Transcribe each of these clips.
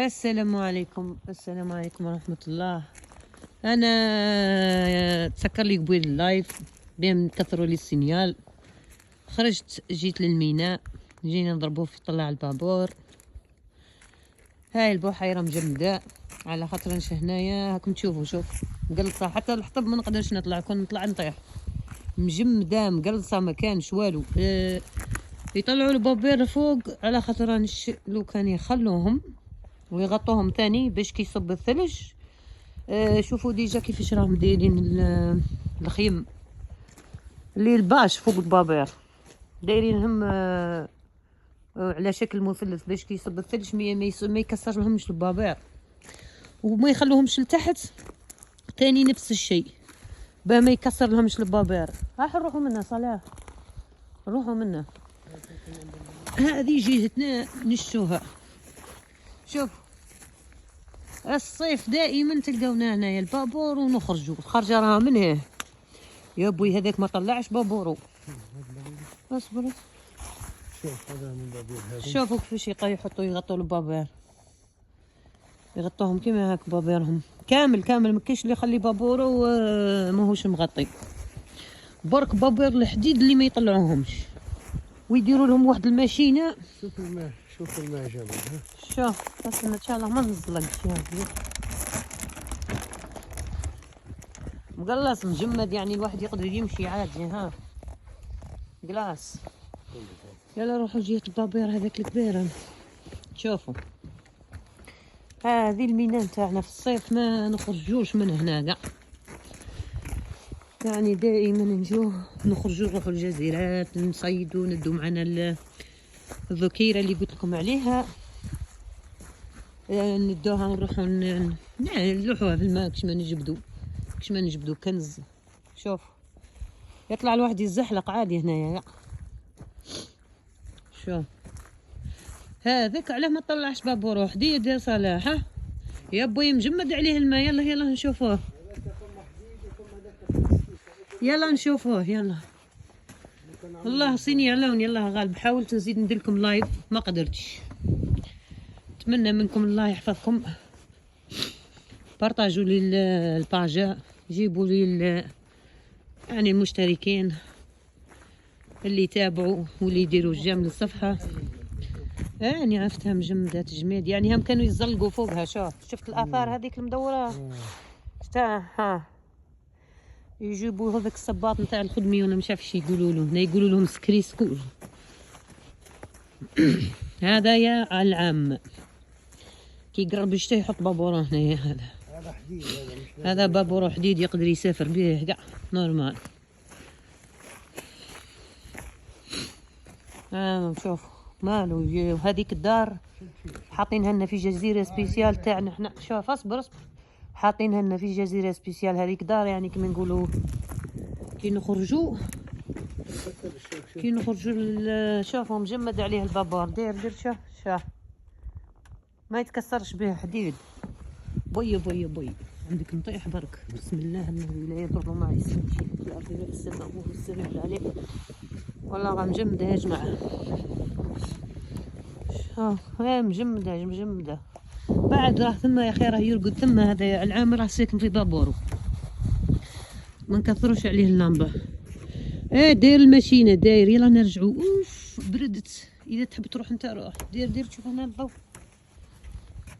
السلام عليكم، السلام عليكم ورحمة الله. أنا تسكر لي قبيل اللايف بين كثروا لي السينيال. خرجت جيت للميناء، جينا نضربوه في طلع البابور. هاي البحيرة مجمدة على خاطر هنايا هاكم تشوفوا. شوف مقلصة، حتى الحطب ما نقدرش نطلع، كون نطلع نطيح. مجمدة مقلصة ما كانش والو. يطلعوا البابير فوق على خاطر لو كان يخلوهم ويغطوهم تاني باش كيصب الثلج. شوفوا ديجا كيفاش راهم دايرين الخيم اللي الباش فوق البابير، دايرينهم على شكل مثلث باش كيصب الثلج ما يكسر لهمش البابير وما يخلوهمش لتحت. تاني نفس الشيء باه ما يكسر لهمش البابير. راح نروحوا منها صلاح، نروحوا منها. هذه جهتنا نشوها. شوف الصيف دائما تلقاونا هنايا البابور ونخرجوا. الخرجه راها من هنا يا بوي، هذاك ما طلعش بابورو. اصبر شوف هذا من بابير. شوفوا كيفاش يحطوا يغطوا البابير، يغطوهم كيما هاك بابيرهم كامل كامل. ما كاينش اللي يخلي بابورو ماهوش مغطي. برك بابير الحديد اللي ما يطلعوهمش ويديروا لهم واحد الماشينه. شوف الماء، شوف الماء جابوا. شوف بس ان شاء الله ما نزلقش. مقلص مجمد يعني الواحد يقدر يمشي عادي. ها قلاص. يلا روحوا جهة البابير هذاك الكبير. شوفوا هذه الميناء نتاعنا في الصيف ما نخرجوش من هنا كاع، يعني دائما نخرجوا نروحوا الجزيرات نصيدوا، ندو معنا الذكيرة اللي قلت لكم عليها، ندوها نروحوا نلوحوها في الماء كش ما نجبدو كنز. شوف يطلع الواحد يزحلق عادي هنايا. شوف هذاك علاه ما طلعش بابور وحدي دير صلاح. ها يا بوي مجمد عليه الماء. يلا يلا نشوفوه، يلا نشوفوه يلا. الله صيني يعلون. يلا غالب حاولت نزيد ندير لكم لايف ما قدرتش. اتمنى منكم الله يحفظكم، بارطاجوا لي الباج، جيبوا لي يعني المشتركين اللي يتابعوا واللي يديروا الجيم للصفحه. يعني عرفتها مجمدة تجميد، يعني هم كانوا يزلقوا فوقها. شفت الآثار هذيك المدورة شفتها. ها يجيبوا هذاك الصباط نتاع الخدمي ولا مش عارف شي يقولوا له هنا، يقولوا لهم سكري سكول. هذا يا العام كي يقرب يشتي يحط بابورو هنا. هذا حديد، هذا بابورو حديد يقدر يسافر به كاع نورمال. شوف مالو. وهذيك الدار حاطينها لنا في جزيرة سبيسيال تاعنا احنا. شوف اصبر حاطينها لنا في جزيرة سبيسيال. هذيك دار يعني كما نقولوا كي نخرجوا شوفوا مجمد عليه البابور. دير شوف ما يتكسرش به حديد. بوي عندك نطيح برك. بسم الله الذي لا يضر مع اسمه شيء في الارض ولا في السماء وهو السميع العليم. والله راه مجمدة يا جماعة. هاي مجمدة. بعد راه ثم يا اخي راه يرقد ثم. هذا العام راه ساكن في بابورو، ما نكثروش عليه اللمبة. داير الماشينة داير. يلا نرجعوا. اوف بردت. اذا تحب تروح انت روح. دير تشوف هنا الضوء.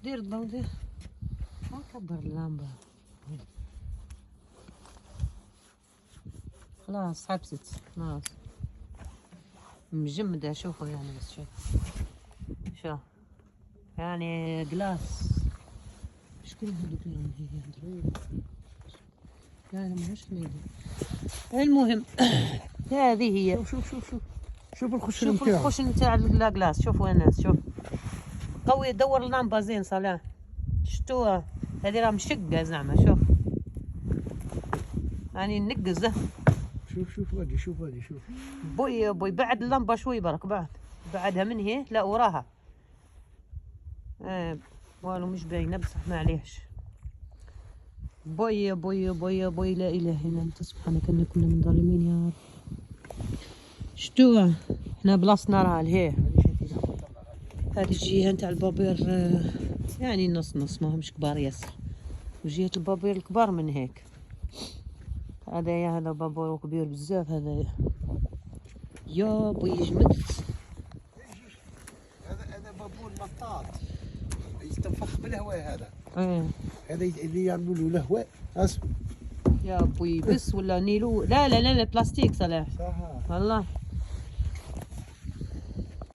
دير الضوء دير. ما كبر اللمبة خلاص حبست خلاص. مجمدة شوفوا يعني. بس شوف يعني قلاص. مشكلة هذوك يعني ماهوش ميدي. المهم هذه هي. شوف الخشن نتاعو. شوف الخشن نتاع الكلاص. شوفوا يا ناس. شوف قوي. دور اللمبة زين صلاح. شفتوها هذه راه مشقة زعما. شوف يعني نقز. شوف هذه شوف بوي بعد اللمبة شوي برك. بعدها من هي لا وراها. والو مش باينه بصح ما عليهش. بوي لا اله الا انت سبحانك اني كنا من ظالمين يا رب. شتوها هنا بلاصتنا راه لهيه. هذه الجهة نتاع البابير يعني نص نص، ماهمش كبار ياسر، وجهة البابير الكبار من هيك. هذايا هذا بابور كبير بزاف هذايا، يا بوي جمد. هذا بابور مطاط يستنفخ بالهواء هذا. ايه هذا اللي يعملوا له الهواء اسمع. يا بوي بس ولا نيلو، لا لا لا, لا بلاستيك صلاح صح. والله.